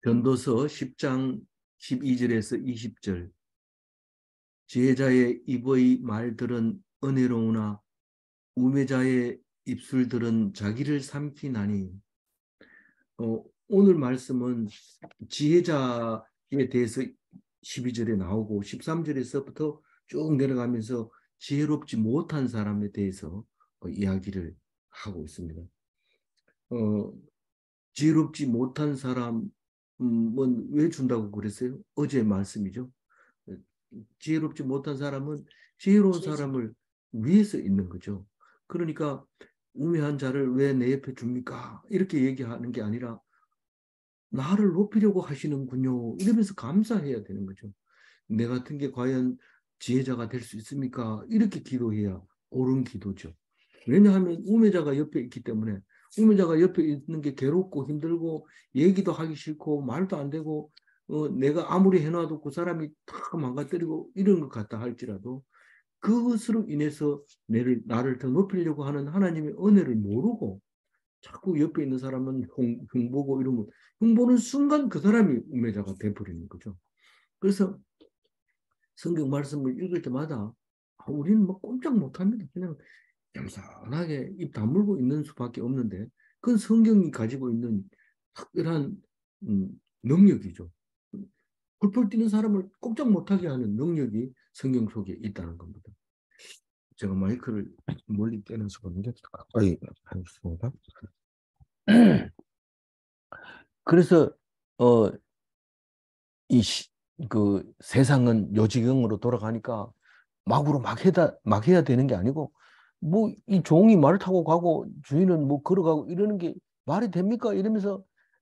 전도서 10장 12절에서 20절. 지혜자의 입의 말들은 은혜로우나 우매자의 입술들은 자기를 삼키나니. 오늘 말씀은 지혜자에 대해서 12절에 나오고 13절에서부터 쭉 내려가면서 지혜롭지 못한 사람에 대해서 이야기를 하고 있습니다. 지혜롭지 못한 사람은 왜 준다고 그랬어요? 어제 말씀이죠. 지혜롭지 못한 사람은 지혜로운 사람을 위해서 있는 거죠. 그러니까 우매한 자를 왜 내 옆에 줍니까? 이렇게 얘기하는 게 아니라 나를 높이려고 하시는군요. 이러면서 감사해야 되는 거죠. 내 같은 게 과연 지혜자가 될 수 있습니까? 이렇게 기도해야 옳은 기도죠. 왜냐하면 우매자가 옆에 있기 때문에. 우매자가 옆에 있는 게 괴롭고 힘들고 얘기도 하기 싫고 말도 안 되고 내가 아무리 해놔도 그 사람이 다 망가뜨리고 이런 것 같다 할지라도 그것으로 인해서 나를 더 높이려고 하는 하나님의 은혜를 모르고 자꾸 옆에 있는 사람은 흉보고 이러면 흉보는 순간 그 사람이 우매자가 돼버리는 거죠. 그래서 성경 말씀을 읽을 때마다 우리는 뭐 꼼짝 못합니다. 그냥 겸손하게 입 다물고 있는 수밖에 없는데 그건 성경이 가지고 있는 특별한 능력이죠. 펄펄 뛰는 사람을 꼼짝 못하게 하는 능력이 성경 속에 있다는 겁니다. 제가 마이크를 멀리 떼면서 보는데 가까이 하겠습니다. 그래서 그 세상은 요지경으로 돌아가니까 막으로 막 해야 되는 게 아니고 뭐 이 종이 말을 타고 가고 주인은 뭐 걸어가고 이러는 게 말이 됩니까? 이러면서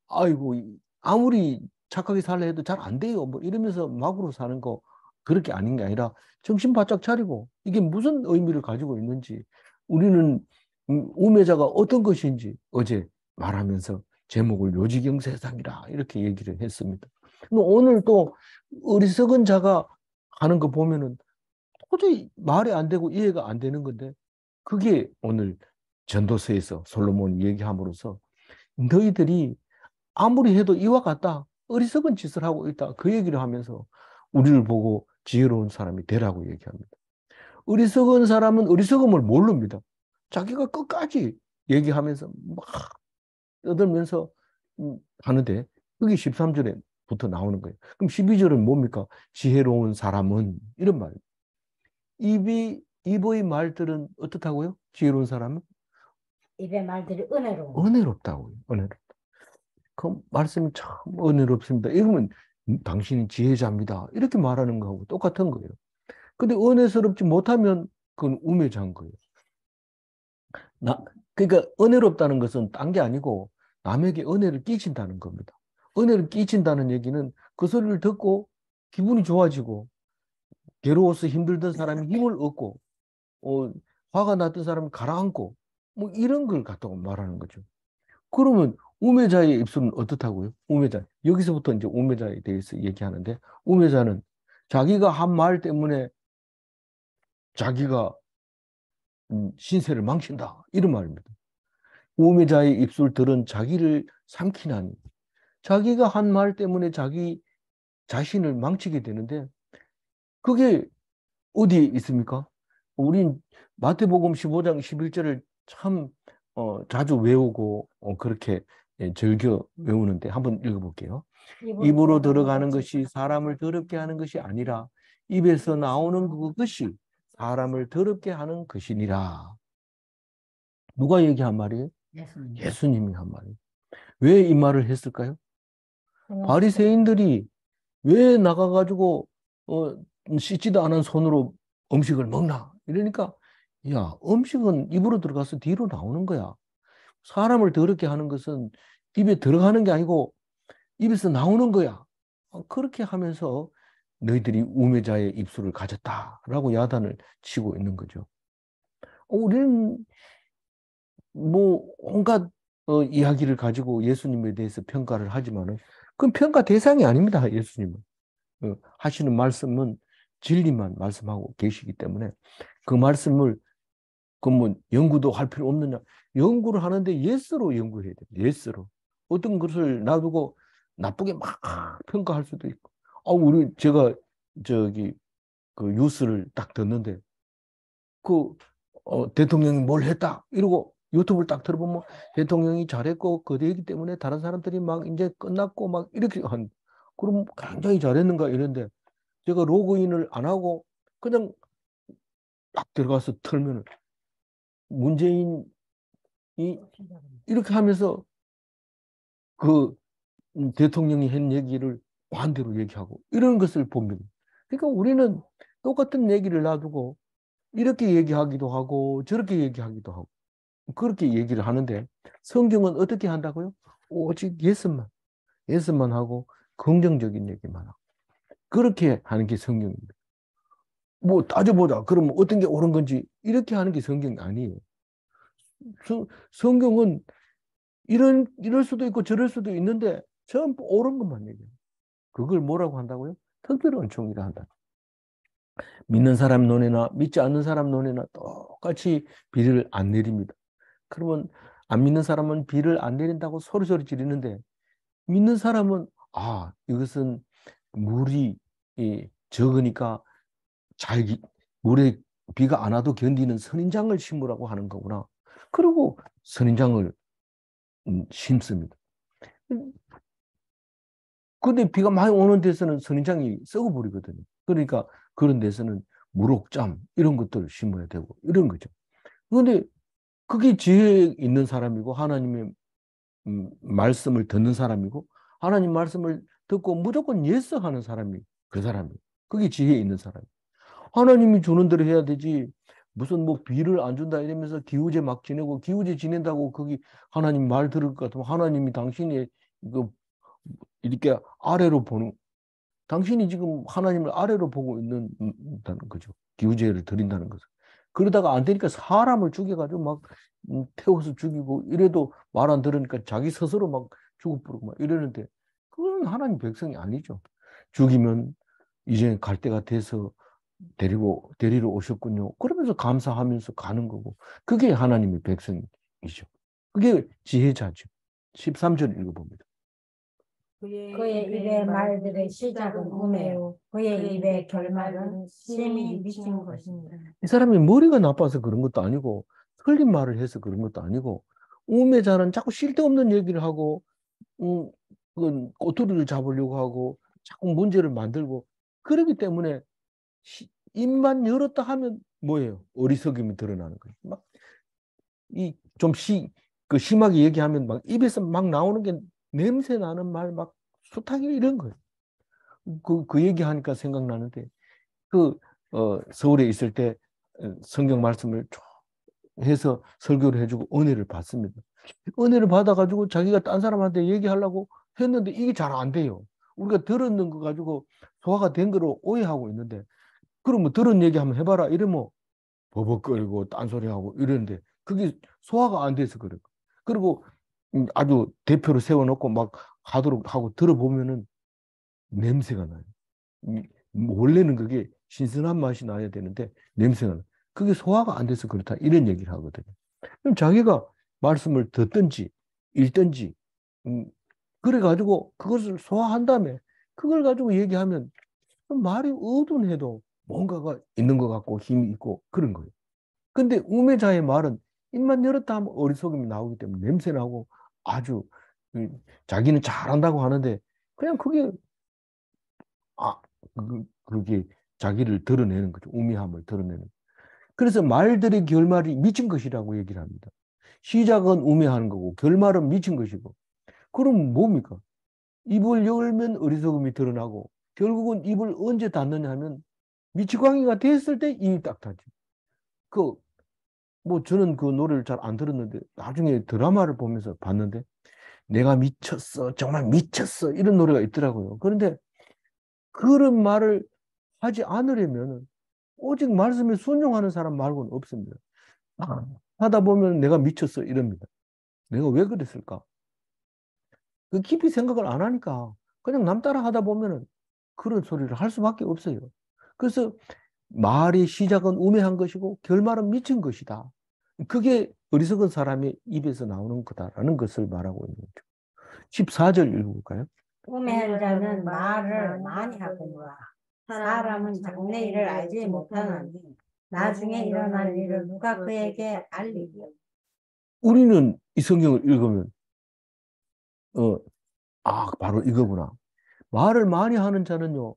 아이고 아무리 착하게 살려 해도 잘 안 돼요. 뭐 이러면서 막으로 사는 거 그렇게 아닌 게 아니라 정신 바짝 차리고 이게 무슨 의미를 가지고 있는지 우리는 우매자가 어떤 것인지 어제 말하면서 제목을 요지경 세상이라 이렇게 얘기를 했습니다. 오늘 또 어리석은 자가 하는 거 보면은 도저히 말이 안 되고 이해가 안 되는 건데 그게 오늘 전도서에서 솔로몬이 얘기함으로써 너희들이 아무리 해도 이와 같다 어리석은 짓을 하고 있다 그 얘기를 하면서 우리를 보고 지혜로운 사람이 되라고 얘기합니다. 어리석은 사람은 어리석음을 모릅니다. 자기가 끝까지 얘기하면서 막 떠들면서 하는데 그게 13절에부터 나오는 거예요. 그럼 12절은 뭡니까? 지혜로운 사람은 이런 말. 입의 말들은 어떻다고요? 지혜로운 사람은? 입의 말들이 은혜로워. 은혜롭다고요. 은혜롭다. 그 말씀이 참 은혜롭습니다. 이러면 당신이 지혜자입니다. 이렇게 말하는 거하고 똑같은 거예요. 근데 은혜스럽지 못하면 그건 우매자인 거예요. 그러니까 은혜롭다는 것은 딴 게 아니고 남에게 은혜를 끼친다는 겁니다. 은혜를 끼친다는 얘기는 그 소리를 듣고 기분이 좋아지고 괴로워서 힘들던 사람이 힘을 얻고 화가 났던 사람이 가라앉고 뭐 이런 걸 갖다가 말하는 거죠. 그러면 우매자의 입술은 어떻다고요? 우매자. 여기서부터 이제 우매자에 대해서 얘기하는데 우매자는 자기가 한 말 때문에 자기가 신세를 망친다. 이런 말입니다. 우매자의 입술들은 자기를 삼키나니 자기가 한 말 때문에 자기 자신을 망치게 되는데 그게 어디에 있습니까? 우린 마태복음 15장 11절을 참 자주 외우고 그렇게 즐겨 외우는데 한번 읽어볼게요. 입으로 들어가는 것이 사람을 더럽게 하는 것이 아니라 입에서 나오는 그것이 사람을 더럽게 하는 것이니라. 누가 얘기한 말이에요? 예수님이 한 말이에요. 왜 이 말을 했을까요? 바리새인들이 왜 나가가지고 씻지도 않은 손으로 음식을 먹나? 이러니까 야, 음식은 입으로 들어가서 뒤로 나오는 거야. 사람을 더럽게 하는 것은 입에 들어가는 게 아니고 입에서 나오는 거야. 그렇게 하면서 너희들이 우매자의 입술을 가졌다라고 야단을 치고 있는 거죠. 우리는 뭐 온갖 이야기를 가지고 예수님에 대해서 평가를 하지만은 그건 평가 대상이 아닙니다. 예수님은. 하시는 말씀은 진리만 말씀하고 계시기 때문에 그 말씀을 뭐 연구도 할 필요 없느냐? 연구를 하는데 예스로 연구해야 돼요. 예스로. 어떤 것을 놔두고 나쁘게 막 평가할 수도 있고. 제가 저기 그 뉴스를 딱 듣는데 그 대통령이 뭘 했다 이러고 유튜브를 딱 들어보면 대통령이 잘했고 거대이기 때문에 다른 사람들이 막 이제 끝났고 막 이렇게 그럼 굉장히 잘했는가 이런데 제가 로그인을 안 하고 그냥 딱 들어가서 틀면은 문재인이 이렇게 하면서 그 대통령이 한 얘기를 반대로 얘기하고 이런 것을 봅니다. 그러니까 우리는 똑같은 얘기를 놔두고 이렇게 얘기하기도 하고 저렇게 얘기하기도 하고 그렇게 얘기를 하는데 성경은 어떻게 한다고요? 오직 예수만 하고 긍정적인 얘기만 하고 그렇게 하는 게 성경입니다. 뭐 따져보자. 그러면 어떤 게 옳은 건지 이렇게 하는 게 성경이 아니에요. 성경은 이럴 수도 있고 저럴 수도 있는데 전부 옳은 것만 얘기해요. 그걸 뭐라고 한다고요? 특별한 은총이라 한다. 믿는 사람 논에나 믿지 않는 사람 논에나 똑같이 비를 안 내립니다. 그러면 안 믿는 사람은 비를 안 내린다고 소리소리 지르는데 믿는 사람은 이것은 물이 적으니까 물에 비가 안 와도 견디는 선인장을 심으라고 하는 거구나. 그리고 선인장을 심습니다. 근데 비가 많이 오는 데서는 선인장이 썩어버리거든요. 그러니까 그런 데서는 무록잠 이런 것들을 심어야 되고 이런 거죠. 그런데 그게 지혜 있는 사람이고 하나님의 말씀을 듣는 사람이고 하나님 말씀을 듣고 무조건 예스 하는 사람이 그 사람이에요. 그게 지혜 있는 사람이에요. 하나님이 주는 대로 해야 되지 무슨 뭐 비를 안 준다 이러면서 기우제 막 지내고 기우제 지낸다고 거기 하나님 말 들을 것 같으면 하나님이 당신이 이렇게 아래로 보는 당신이 지금 하나님을 아래로 보고 있는다는 거죠. 기우제를 드린다는 것은. 그러다가 안 되니까 사람을 죽여가지고 막 태워서 죽이고 이래도 말 안 들으니까 자기 스스로 막 죽어버리고 막 이러는데 그건 하나님 백성이 아니죠. 죽이면 이제 갈 때가 돼서 데리러 오셨군요. 그러면서 감사하면서 가는 거고 그게 하나님의 백성이죠. 그게 지혜자죠. 13절 읽어봅니다. 그의 입의 말들의 시작은 우매요. 그의 입의 결말은 심히 미친 것입니다. 이 사람이 머리가 나빠서 그런 것도 아니고 틀린 말을 해서 그런 것도 아니고 우매자는 자꾸 쓸데없는 얘기를 하고 그건 꼬투리를 잡으려고 하고 자꾸 문제를 만들고 그러기 때문에 입만 열었다 하면 뭐예요? 어리석음이 드러나는 거예요. 그 심하게 얘기하면 막 입에서 막 나오는 게 냄새 나는 말 막 수탉이 이런 거예요. 그 얘기하니까 생각나는데 서울에 있을 때 성경 말씀을 쭉 해서 설교를 해주고 은혜를 받습니다. 은혜를 받아가지고 자기가 딴 사람한테 얘기하려고 했는데 이게 잘 안 돼요. 우리가 들었는 거 가지고 소화가 된 거로 오해하고 있는데 그러면 들은 얘기 한번 해봐라 이러면 버벅거리고 딴소리하고 이러는데 그게 소화가 안 돼서 그래요. 그리고 아주 대표로 세워놓고 막 하도록 하고 들어보면은 냄새가 나요. 원래는 그게 신선한 맛이 나야 되는데 냄새가 나요. 그게 소화가 안 돼서 그렇다 이런 얘기를 하거든요. 그럼 자기가 말씀을 듣든지 읽든지 그래가지고 그것을 소화한 다음에 그걸 가지고 얘기하면 말이 어둔해도 뭔가가 있는 것 같고 힘이 있고 그런 거예요. 근데 우매자의 말은 입만 열었다 하면 어리석음이 나오기 때문에 냄새 나고 아주 자기는 잘한다고 하는데 그냥 그게 그게 자기를 드러내는 거죠. 우매함을 드러내는. 그래서 말들의 결말이 미친 것이라고 얘기를 합니다. 시작은 우매하는 거고 결말은 미친 것이고. 그럼 뭡니까? 입을 열면 어리석음이 드러나고 결국은 입을 언제 닫느냐 하면 미치광이가 됐을 때 입이 딱 닫지. 저는 그 노래를 잘 안 들었는데 나중에 드라마를 보면서 봤는데 내가 미쳤어. 정말 미쳤어. 이런 노래가 있더라고요. 그런데 그런 말을 하지 않으려면 오직 말씀에 순종하는 사람 말고는 없습니다. 하다 보면 내가 미쳤어. 이럽니다. 내가 왜 그랬을까? 그 깊이 생각을 안 하니까 그냥 남 따라 하다 보면은 그런 소리를 할 수밖에 없어요. 그래서 말의 시작은 우매한 것이고 결말은 미친 것이다. 그게 어리석은 사람의 입에서 나오는 거다라는 것을 말하고 있는 거죠. 14절 읽어볼까요? 우매한 자는 말을 많이 하거니와 사람은 장래일을 알지 못하나니 나중에 일어날 일을 누가 그에게 알리리요. 우리는 이 성경을 읽으면 바로 이거구나. 말을 많이 하는 자는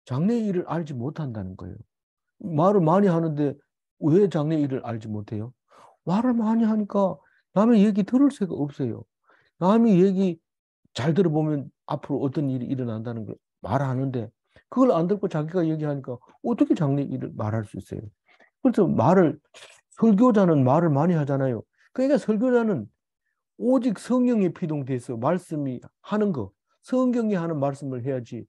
장래 일을 알지 못한다는 거예요. 말을 많이 하는데 왜 장래 일을 알지 못해요? 말을 많이 하니까 남의 얘기 들을 새가 없어요. 남의 얘기 잘 들어보면 앞으로 어떤 일이 일어난다는 걸 말하는데 그걸 안 듣고 자기가 얘기하니까 어떻게 장래 일을 말할 수 있어요? 그래서 설교자는 말을 많이 하잖아요. 그러니까 설교자는 오직 성령에 피동돼서 말씀이 하는 거, 성경이 하는 말씀을 해야지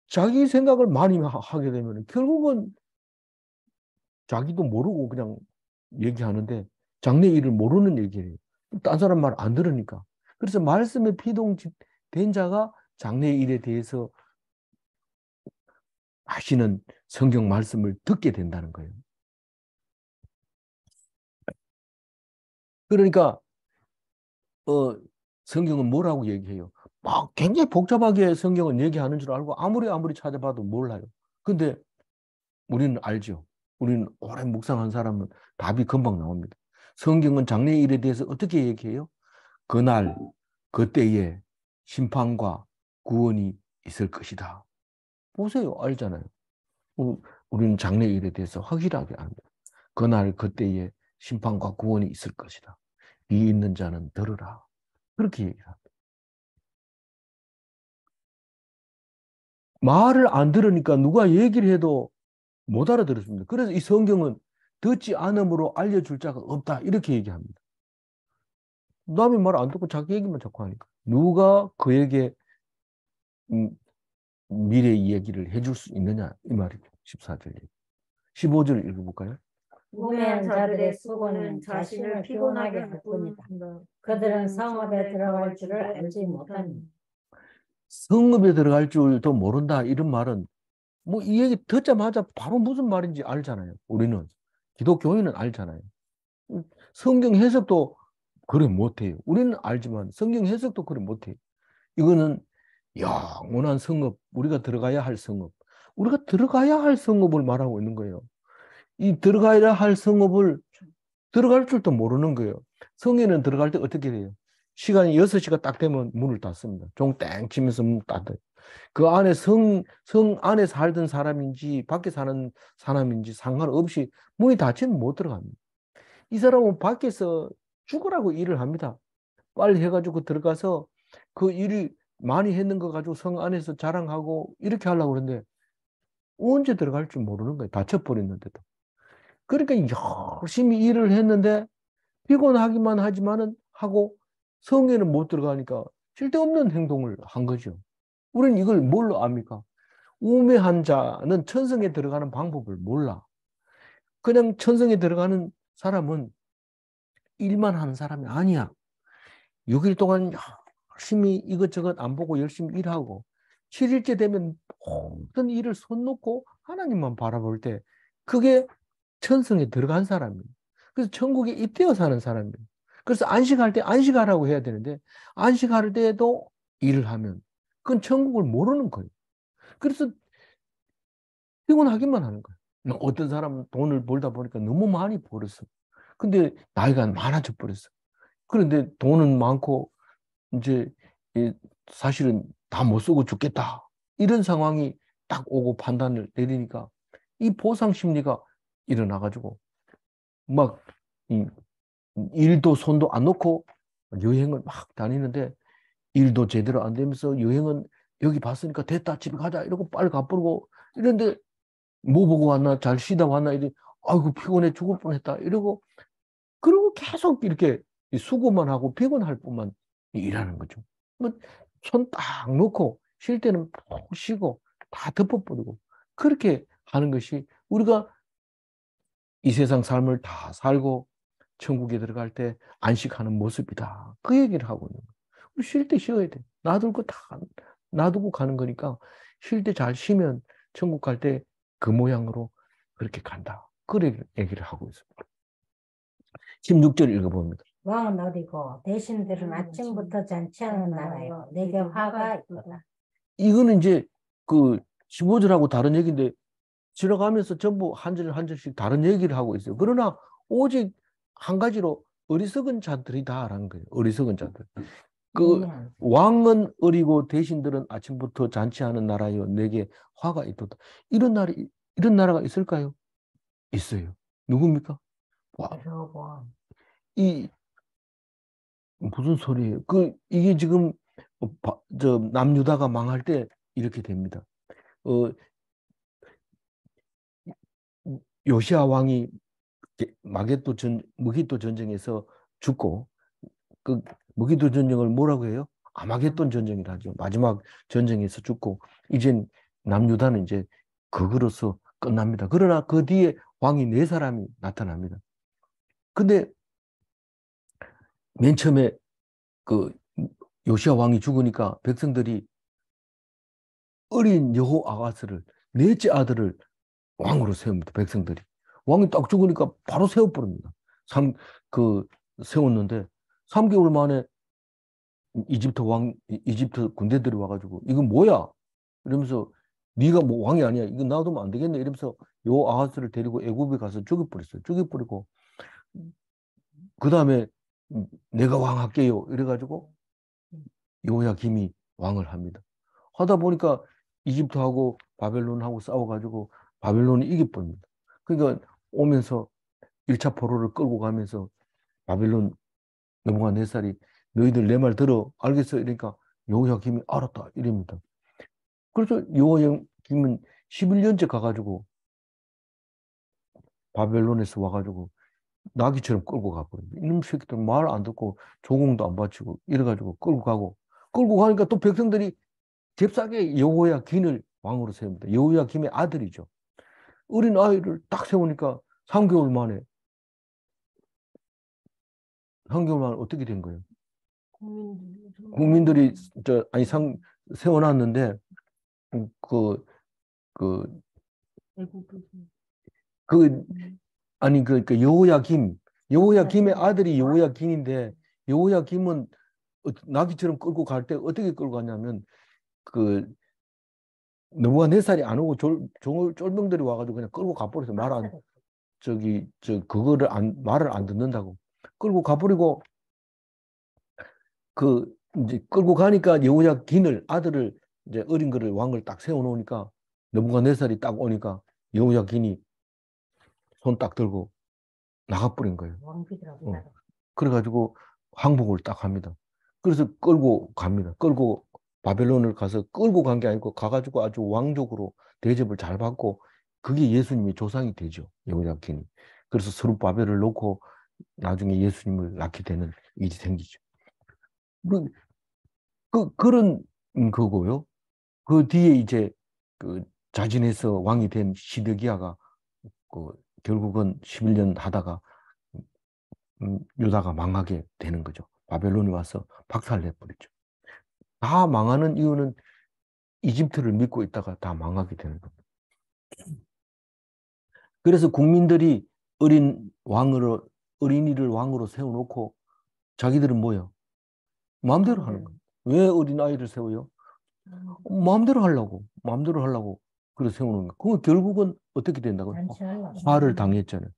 자기 생각을 많이 하게 되면 결국은 자기도 모르고 그냥 얘기하는데 장래 일을 모르는 얘기예요. 딴 사람 말 안 들으니까. 그래서 말씀에 피동된 자가 장래 일에 대해서 하시는 성경 말씀을 듣게 된다는 거예요. 그러니까 성경은 뭐라고 얘기해요? 막 굉장히 복잡하게 성경은 얘기하는 줄 알고 아무리 찾아봐도 몰라요. 근데 우리는 알죠. 우리는 오래 묵상한 사람은 답이 금방 나옵니다. 성경은 장래 일에 대해서 어떻게 얘기해요? 그날, 그때에 심판과 구원이 있을 것이다. 보세요. 알잖아요. 우리는 장래 일에 대해서 확실하게 압니다. 그날, 그때에 심판과 구원이 있을 것이다. 이 있는 자는 들으라. 그렇게 얘기를 합니다. 말을 안 들으니까 누가 얘기를 해도 못 알아들었습니다. 그래서 이 성경은 듣지 않음으로 알려줄 자가 없다. 이렇게 얘기합니다. 남의 말 안 듣고 자기 얘기만 자꾸 하니까. 누가 그에게 미래 이야기를 해줄 수 있느냐 이 말이죠. 14절. 15절 읽어볼까요? 우매한 자들의 수고는 자신을 피곤하게 할 뿐이다. 그들은 성읍에 들어갈 줄을 알지 못하니. 성읍에 들어갈 줄도 모른다 이런 말은 뭐 이 얘기 듣자마자 바로 무슨 말인지 알잖아요. 우리는 기독교인은 알잖아요. 성경 해석도 그래 못해요. 우리는 알지만 성경 해석도 그래 못해요. 이거는 영원한 성읍, 우리가 들어가야 할 성읍, 우리가 들어가야 할 성읍을 말하고 있는 거예요. 이 들어가야 할 성읍을 들어갈 줄도 모르는 거예요. 성에는 들어갈 때 어떻게 돼요? 시간이 6시가 딱 되면 문을 닫습니다. 종 땡 치면서 문 닫아요. 그 안에 성 안에 살던 사람인지 밖에 사는 사람인지 상관없이 문이 닫히면 못 들어갑니다. 이 사람은 밖에서 죽으라고 일을 합니다. 빨리 해가지고 들어가서 그 일을 많이 했는 거 가지고 성 안에서 자랑하고 이렇게 하려고 그러는데 언제 들어갈 줄 모르는 거예요. 다쳐버렸는데도. 그러니까 열심히 일을 했는데 피곤하기만 하지만은 하고 성에는 못 들어가니까 쓸데없는 행동을 한 거죠. 우리는 이걸 뭘로 압니까? 우매한 자는 천성에 들어가는 방법을 몰라. 그냥 천성에 들어가는 사람은 일만 하는 사람이 아니야. 6일 동안 열심히 이것저것 안 보고 열심히 일하고 7일째 되면 모든 일을 손 놓고 하나님만 바라볼 때 그게 천성에 들어간 사람이에요. 그래서 천국에 입되어 사는 사람이에요. 그래서 안식할 때 안식하라고 해야 되는데 안식할 때에도 일을 하면 그건 천국을 모르는 거예요. 그래서 피곤하기만 하는 거예요. 어떤 사람은 돈을 벌다 보니까 너무 많이 벌었어. 근데 나이가 많아져 버렸어. 그런데 돈은 많고 이제 사실은 다 못 쓰고 죽겠다. 이런 상황이 딱 오고 판단을 내리니까 이 보상 심리가 일어나가지고 막 일도 손도 안 놓고 여행을 막 다니는데 일도 제대로 안 되면서 여행은 여기 봤으니까 됐다 집에 가자 이러고 빨리 가버리고 이런데 뭐 보고 왔나 잘 쉬다 왔나 이래 아이고 피곤해 죽을 뻔했다 이러고 그리고 계속 이렇게 수고만 하고 피곤할 뿐만 일하는 거죠. 손 딱 놓고 쉴 때는 푹 쉬고 다 덮어버리고 그렇게 하는 것이 우리가 이 세상 삶을 다 살고 천국에 들어갈 때 안식하는 모습이다. 그 얘기를 하고 있는 거예요. 쉴 때 쉬어야 돼. 놔둘 거 다 놔두고 가는 거니까 쉴 때 잘 쉬면 천국 갈 때 그 모양으로 그렇게 간다. 그 얘기를 하고 있습니다. 16절 읽어봅니다. 왕은 어디고 대신들은 아침부터 잔치하는 나라요. 내게 화가 있도다. 이거는 이제 그 15절하고 다른 얘기인데 지나가면서 전부 한 절 한 절씩 다른 얘기를 하고 있어요. 그러나 오직 한 가지로 어리석은 자들이다라는 거예요. 어리석은 자들. 그 왕은 어리고 대신들은 아침부터 잔치하는 나라요. 내게 화가 있도다. 이런 나라가 있을까요? 있어요. 누굽니까? 와, 이 무슨 소리예요? 이게 지금 남유다가 망할 때 이렇게 됩니다. 요시아 왕이 무기또 전쟁에서 죽고 그 무기또 전쟁을 뭐라고 해요? 아마겟돈 전쟁이라 하죠. 마지막 전쟁에서 죽고 이젠 남유다는 이제 그거로서 끝납니다. 그러나 그 뒤에 왕이 4사람이 나타납니다. 근데 맨 처음에 그 요시아 왕이 죽으니까 백성들이 어린 여호아하스를 넷째 아들을 왕으로 세웁니다. 백성들이. 왕이 딱 죽으니까 바로 세워버립니다. 세웠는데 3개월 만에 이집트 군대들이 와가지고 이건 뭐야? 이러면서 네가 뭐 왕이 아니야. 이거 놔두면 안 되겠네. 이러면서 여호아하스를 데리고 애굽에 가서 죽여버렸어요. 죽여버리고 그 다음에 내가 왕할게요. 이래가지고 요야김이 왕을 합니다. 하다 보니까 이집트하고 바벨론하고 싸워가지고 바벨론이 이겨버립니다. 그러니까 오면서 1차 포로를 끌고 가면서 바벨론 넘어간 4살이 너희들 내 말 들어 알겠어? 이러니까 여호야김이 알았다 이럽니다. 그래서 여호야김은 11년째 가가지고 바벨론에서 와가지고 나귀처럼 끌고 가버립니다. 이놈 새끼들 말 안 듣고 조공도 안 바치고 이래가지고 끌고 가니까 또 백성들이 잽싸게 여호야긴을 왕으로 세웁니다. 여호야김의 아들이죠. 어린 아이를 딱 세우니까 3개월 만에 어떻게 된 거예요? 국민들이 세워놨는데 그 여호야김의 아들이 여호야긴인데 여호야김은 나귀처럼 끌고 갈 때 어떻게 끌고 가냐면 너무가 4살이 안 오고 쫄병들이 와가지고 그냥 끌고 가버려서 말을 안 듣는다고 끌고 가버리고 이제 끌고 가니까 여호야긴을 아들을 이제 어린 거를 왕을 딱 세워놓으니까 너무가 4살이 딱 오니까 여호야긴이 손 딱 들고 나가버린 거예요. 그래가지고 항복을 딱 합니다. 그래서 끌고 갑니다. 끌고 바벨론을 가서 끌고 간 게 아니고 가가지고 아주 왕족으로 대접을 잘 받고 그게 예수님의 조상이 되죠. 여호야긴이. 그래서 스룹바벨을 놓고 나중에 예수님을 낳게 되는 일이 생기죠. 그런 거고요. 그 뒤에 이제 자진해서 왕이 된 시드기야가 결국은 11년 하다가 유다가 망하게 되는 거죠. 바벨론이 와서 박살내버리죠. 다 망하는 이유는 이집트를 믿고 있다가 다 망하게 되는 겁니다. 그래서 국민들이 어린이를 왕으로 세워놓고 자기들은 뭐예요? 마음대로 하는 거예요. 왜 어린아이를 세워요? 마음대로 하려고 그래서 세우는 거예요. 그건 결국은 어떻게 된다고요? 화를 당했잖아요.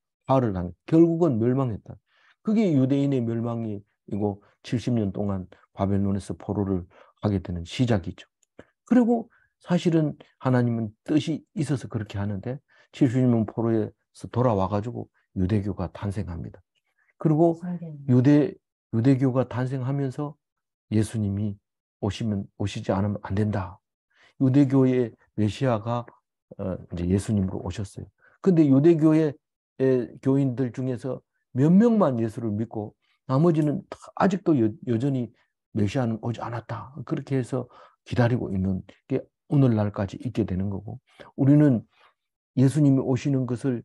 결국은 멸망했다. 그게 유대인의 멸망이고 70년 동안 바벨론에서 포로를 하게 되는 시작이죠. 그리고 사실은 하나님은 뜻이 있어서 그렇게 하는데 70년 포로에서 돌아와가지고 유대교가 탄생합니다. 그리고 유대교가 탄생하면서 예수님이 오시지 않으면 안 된다. 유대교의 메시아가 이제 예수님으로 오셨어요. 근데 유대교의 교인들 중에서 몇 명만 예수를 믿고 나머지는 아직도 여전히 메시아는 오지 않았다. 그렇게 해서 기다리고 있는 게 오늘날까지 있게 되는 거고 우리는 예수님이 오시는 것을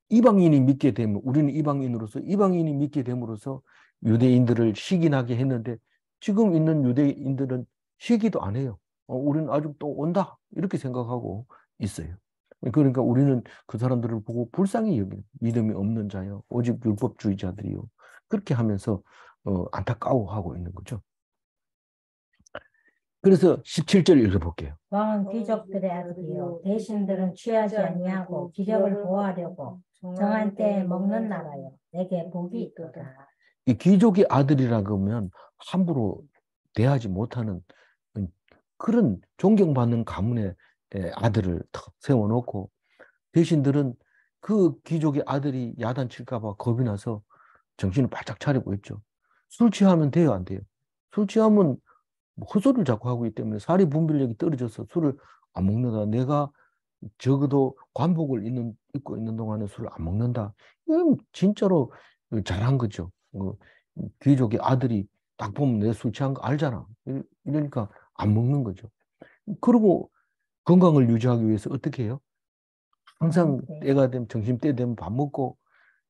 이방인이 믿게 되면 우리는 이방인이 믿게 됨으로써 유대인들을 시기나게 했는데 지금 있는 유대인들은 시기도 안 해요. 우리는 아직도 온다 이렇게 생각하고 있어요. 그러니까 우리는 그 사람들을 보고 불쌍히 여기는 믿음이 없는 자요 오직 율법주의자들이요 그렇게 하면서 안타까워하고 있는 거죠. 그래서 17절 읽어볼게요. 왕은 귀족들의 아들이요 대신들은 취하지 아니하고 기력을 보호하려고 정한 때에 먹는 나라요 내게 복이 있도다. 이 귀족의 아들이라고 하면 함부로 대하지 못하는 그런 존경받는 가문의 아들을 탁 세워놓고 대신들은 그 귀족의 아들이 야단칠까 봐 겁이 나서 정신을 바짝 차리고 있죠. 술 취하면 돼요, 안 돼요? 술 취하면 헛소리를 자꾸 하고 있기 때문에 사리 분별력이 떨어져서 술을 안 먹는다. 내가 적어도 관복을 입고 있는 동안에 술을 안 먹는다. 이건 진짜로 잘한 거죠. 귀족의 아들이 딱 보면 내 술 취한 거 알잖아. 이러니까 안 먹는 거죠. 그리고 건강을 유지하기 위해서 어떻게 해요? 항상 때가 되면 점심때 되면 밥 먹고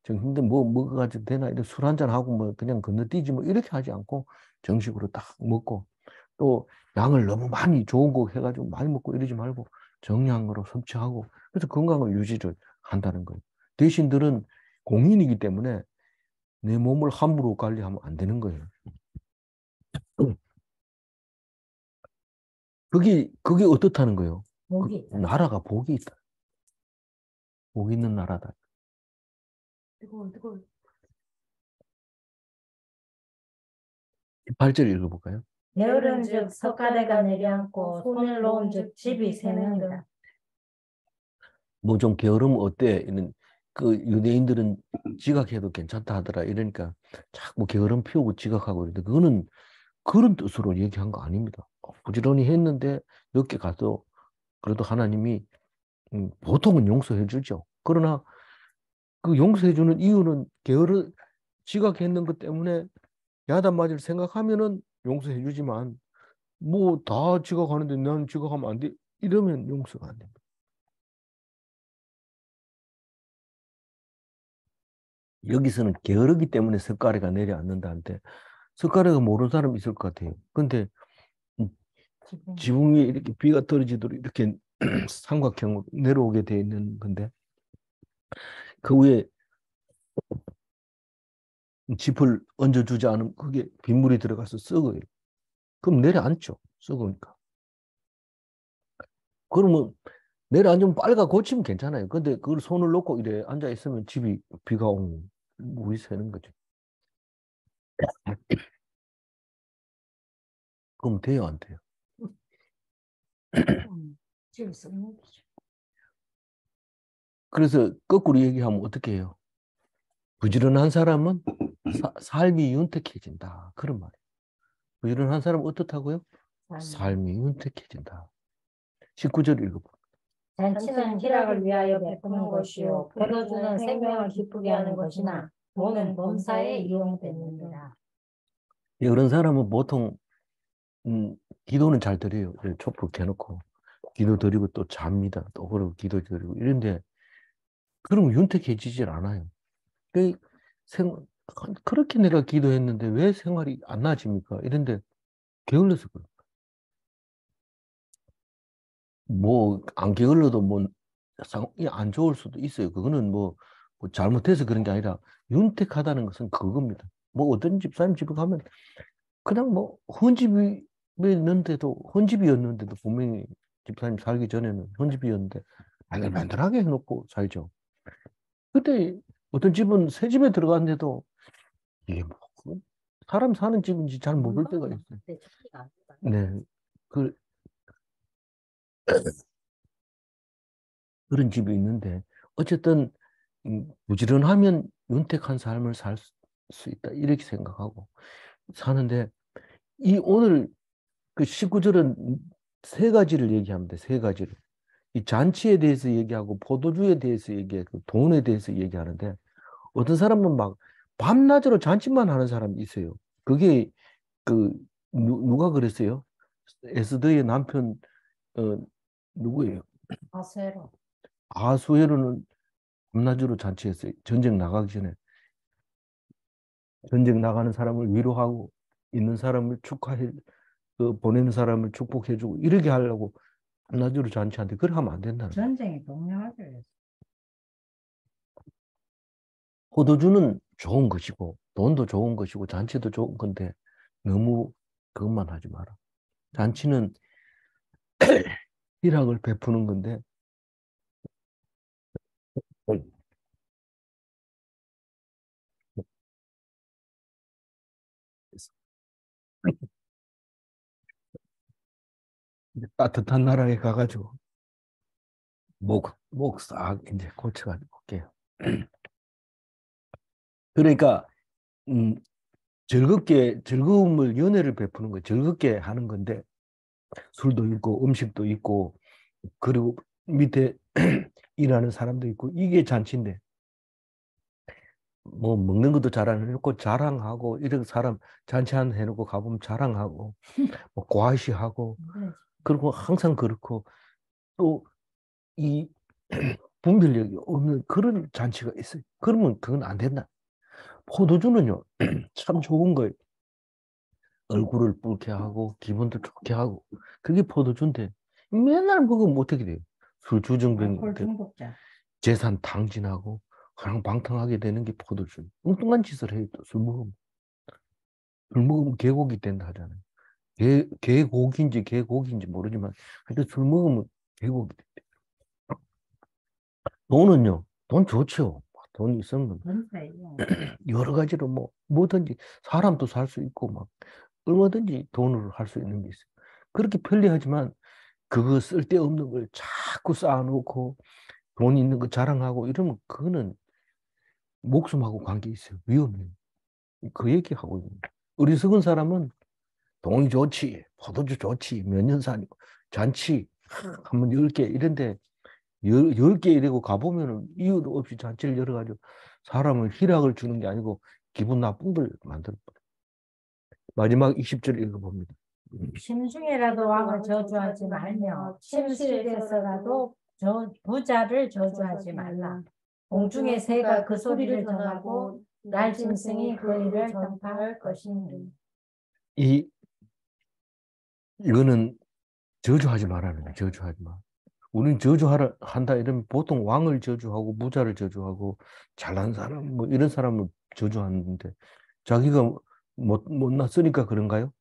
점심때 뭐 먹어가지고 되나 이렇게 술 한잔 하고 뭐 그냥 건너뛰지 뭐 이렇게 하지 않고 정식으로 딱 먹고 또 양을 너무 많이 좋은 거 해가지고 많이 먹고 이러지 말고 정량으로 섭취하고 그래서 건강을 유지를 한다는 거예요. 대신들은 공인이기 때문에 내 몸을 함부로 관리하면 안 되는 거예요. 그게 어떻다는 거예요? 복이 있다. 나라가 복이 있다. 복 있는 나라다. 뜨거워. 8절 읽어볼까요? 게으른즉 석가래가 내려앉고 손을 놓은즉 집이 새는다. 뭐 좀 게으르면 어때? 이런 그 유대인들은 지각해도 괜찮다 하더라. 이러니까 자꾸 게으름 피우고 지각하고 이러는데 그거는 그런 뜻으로 얘기한 거 아닙니다. 부지런히 했는데 늦게 가도 그래도 하나님이 보통은 용서해 주죠. 그러나 그 용서해 주는 이유는 지각했는 것 때문에 야단 맞을 생각하면은 용서해 주지만 뭐 다 지각하는데 난 지각하면 안 돼. 이러면 용서가 안 됩니다. 여기서는 게으르기 때문에 석가래가 내려앉는다는데 석가래가 모르는 사람 있을 것 같아요. 근데 지붕 위에 이렇게 비가 떨어지도록 이렇게 삼각형으로 내려오게 돼 있는 건데 그 위에 짚을 얹어주지 않으면 그게 빗물이 들어가서 썩어요. 그럼 내려앉죠. 썩으니까. 그러면 내려앉으면 빨가 고치면 괜찮아요. 근데 그걸 손을 놓고 이래 앉아 있으면 집이 비가 오면 물이 새는 거죠. 그럼 돼요, 안 돼요? 집이 썩는 거죠. 그래서 거꾸로 얘기하면 어떻게 해요? 부지런한 사람은 삶이 윤택해진다. 그런 말이에요. 부지런한 사람은 어떻다고요? 삶이 윤택해진다. 19절 읽어봐. 잔치는 희락을 위하여 베푸는 것이요 포도주는 생명을 기쁘게 하는 것이나 돈은 범사에 이용됩니다. 그런 사람은 보통 기도는 잘 드려요. 촛불 켜놓고 기도 드리고 또 잡니다. 또 그러고 기도 드리고 이런데 그러면 윤택해지질 않아요. 그렇게 내가 기도했는데 왜 생활이 안 나아집니까? 이런데 게을러서 그래요. 뭐 안 게을러도 뭐 상황이 안 좋을 수도 있어요. 그거는 뭐 잘못해서 그런 게 아니라 윤택하다는 것은 그겁니다. 뭐 어떤 집사님 집에 가면 그냥 뭐 헌집이었는데도 분명히 집사님 살기 전에는 헌집이었는데 만들만들하게 해놓고 살죠. 그때 어떤 집은 새 집에 들어갔는데도 이게 뭐 사람 사는 집인지 잘 모를 때가 있어요. 네, 그 그런 집이 있는데 어쨌든 부지런하면 윤택한 삶을 살 수 있다 이렇게 생각하고 사는데 이 오늘 그 19절은 세 가지를 얘기합니다. 세 가지를. 이 잔치에 대해서 얘기하고 포도주에 대해서 얘기하고 돈에 대해서 얘기하는데 어떤 사람은 막 밤낮으로 잔치만 하는 사람이 있어요. 그게 그 누가 그랬어요? 에스더의 남편 누구예요? 아세로. 아수에로는 밤낮으로 잔치했어요. 전쟁 나가기 전에. 전쟁 나가는 사람을 위로하고 있는 사람을 축하해 보내는 사람을 축복해주고 이렇게 하려고 밤낮으로 잔치한테 그래 하면 안 된다는 거예요. 전쟁이 동력하죠. 포도주는 좋은 것이고 돈도 좋은 것이고 잔치도 좋은 건데 너무 그것만 하지 마라. 잔치는 희락을 베푸는 건데 따뜻한 나라에 가가지고 목 싹 이제 고쳐가지고 올게요. 그러니까 음, 즐거움을 연애를 베푸는 거 즐겁게 하는 건데 술도 있고 음식도 있고 그리고 밑에 일하는 사람도 있고 이게 잔치인데 뭐 먹는 것도 잘 안 해놓고 자랑하고 이런 사람 잔치 안 해놓고 가보면 자랑하고 뭐 과시하고 그리고 항상 그렇고 또 이 분별력이 없는 그런 잔치가 있어요. 그러면 그건 안 된다. 포도주는요 참 좋은 거예요. 얼굴을 붉게 하고 기분도 좋게 하고 그게 포도주인데 맨날 먹으면 어떻게 돼요? 술 주정뱅이 알코올 중독자. 재산 탕진하고 방탕하게 되는 게 포도주. 엉뚱한 짓을 해요. 또 술 먹으면 개고기 된다 하잖아요. 개고기인지 모르지만 하여튼 술 먹으면 개고기 돼. 돈은요. 돈 좋죠. 돈 있으면 여러 가지로 뭐 뭐든지 사람도 살 수 있고 막 얼마든지 돈으로 할 수 있는 게 있어요. 그렇게 편리하지만 그거 쓸데없는 걸 자꾸 쌓아놓고 돈 있는 거 자랑하고 이러면 그거는 목숨하고 관계 있어요. 위험해요. 그 얘기하고 있는 거예요. 어리석은 사람은 돈이 좋지, 포도주 좋지, 몇 년 사니고 잔치 한번 10개 이런데 10개 이러고 가보면은 이유 없이 잔치를 열어가지고 사람을 희락을 주는 게 아니고 기분 나쁜 걸 만들어. 마지막 20절 읽어봅니다. 심중에라도 왕을 저주하지 말며 침실에서라도 부자를 저주하지 말라. 공중의 새가 그 소리를 전하고 날 짐승이 그 일을 전파할 것이니. 이거는 저주하지 말라는 거예요. 저주하지 마. 우리는 한다 이러면 보통 왕을 저주하고 부자를 저주하고 잘난 사람 뭐 이런 사람을 저주하는데 자기가 못났으니까 그런가요?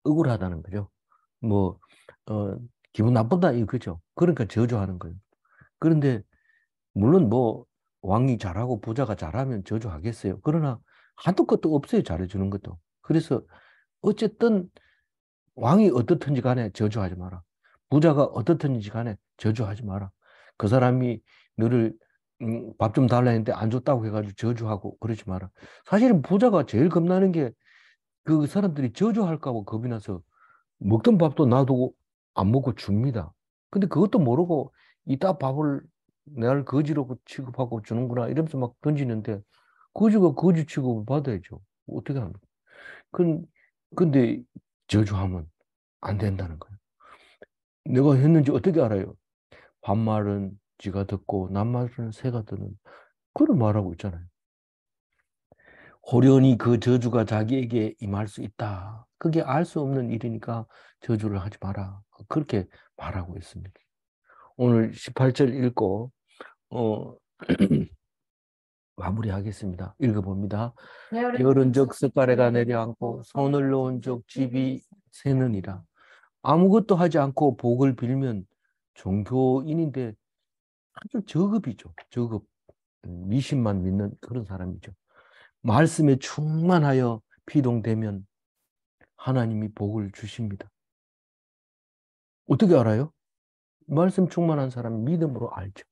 억울하다는 거죠. 뭐 기분 나쁘다 이거죠. 그러니까 저주하는 거예요. 그런데 물론 뭐 왕이 잘하고 부자가 잘하면 저주하겠어요. 그러나 한도 끝도 없어요. 잘해주는 것도. 그래서 어쨌든 왕이 어떻든지 간에 저주하지 마라. 부자가 어떻든지 간에 저주하지 마라. 그 사람이 너를 밥 좀 달라 했는데 안 줬다고 해가지고 저주하고 그러지 마라. 사실은 부자가 제일 겁나는 게 그 사람들이 저주할까 봐 겁이 나서 먹던 밥도 놔두고 안 먹고 줍니다. 근데 그것도 모르고 이따 밥을 내가 거지로 취급하고 주는구나 이러면서 막 던지는데 거지가 거지 취급을 받아야죠. 어떻게 합니까? 근데 저주하면 안 된다는 거예요. 내가 했는지 어떻게 알아요? 반말은 쥐가 듣고 낱말은 새가 듣는 그걸 말하고 있잖아요. 호련히 그 저주가 자기에게 임할 수 있다. 그게 알 수 없는 일이니까 저주를 하지 마라. 그렇게 말하고 있습니다. 오늘 18절 읽고 마무리하겠습니다. 읽어봅니다. 게으른즉 쇳가래가 내려앉고 손을 놓은즉 집이 새느니라. 아무것도 하지 않고 복을 빌면 종교인인데 아주 저급이죠. 저급. 미신만 믿는 그런 사람이죠. 말씀에 충만하여 피동되면 하나님이 복을 주십니다. 어떻게 알아요? 말씀 충만한 사람은 믿음으로 알죠.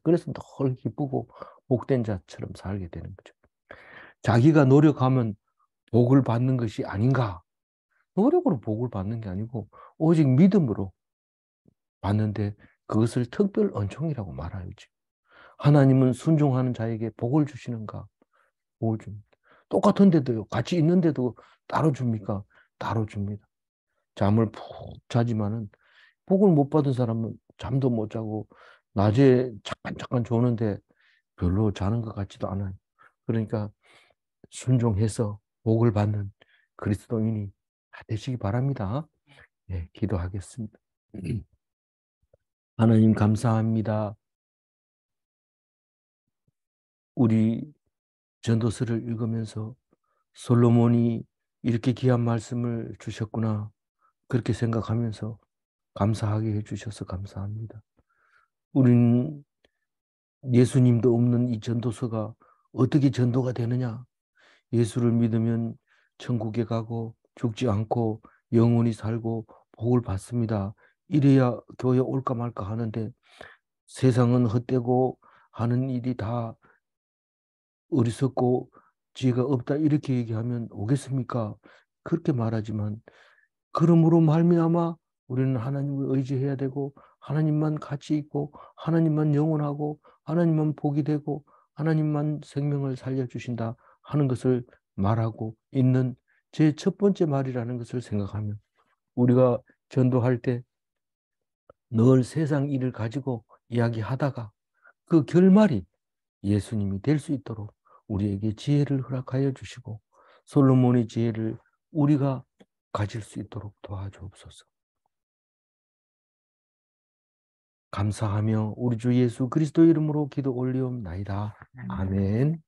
그래서 늘 기쁘고 복된 자처럼 살게 되는 거죠. 자기가 노력하면 복을 받는 것이 아닌가? 노력으로 복을 받는 게 아니고 오직 믿음으로 받는데 그것을 특별 은총이라고 말하지. 하나님은 순종하는 자에게 복을 주시는가? 복을 줍니다. 똑같은데도요. 같이 있는데도 따로 줍니까? 따로 줍니다. 잠을 푹 자지만은 복을 못 받은 사람은 잠도 못 자고 낮에 잠깐 조는데 별로 자는 것 같지도 않아요. 그러니까 순종해서 복을 받는 그리스도인이 되시기 바랍니다. 네, 기도하겠습니다. 하나님 감사합니다. 우리 전도서를 읽으면서 솔로몬이 이렇게 귀한 말씀을 주셨구나 그렇게 생각하면서 감사하게 해주셔서 감사합니다. 우리는 예수님도 없는 이 전도서가 어떻게 전도가 되느냐? 예수를 믿으면 천국에 가고 죽지 않고 영원히 살고 복을 받습니다. 이래야 교회 올까 말까 하는데 세상은 헛되고 하는 일이 다 어리석고 지혜가 없다 이렇게 얘기하면 오겠습니까? 그렇게 말하지만 그러므로 말미암아 우리는 하나님을 의지해야 되고 하나님만 가치 있고 하나님만 영원하고 하나님만 복이 되고 하나님만 생명을 살려주신다 하는 것을 말하고 있는 제 첫 번째 말이라는 것을 생각하면 우리가 전도할 때 늘 세상 일을 가지고 이야기하다가 그 결말이 예수님이 될 수 있도록 우리에게 지혜를 허락하여 주시고 솔로몬의 지혜를 우리가 가질 수 있도록 도와주옵소서. 감사하며 우리 주 예수 그리스도 이름으로 기도 올리옵나이다. 아멘.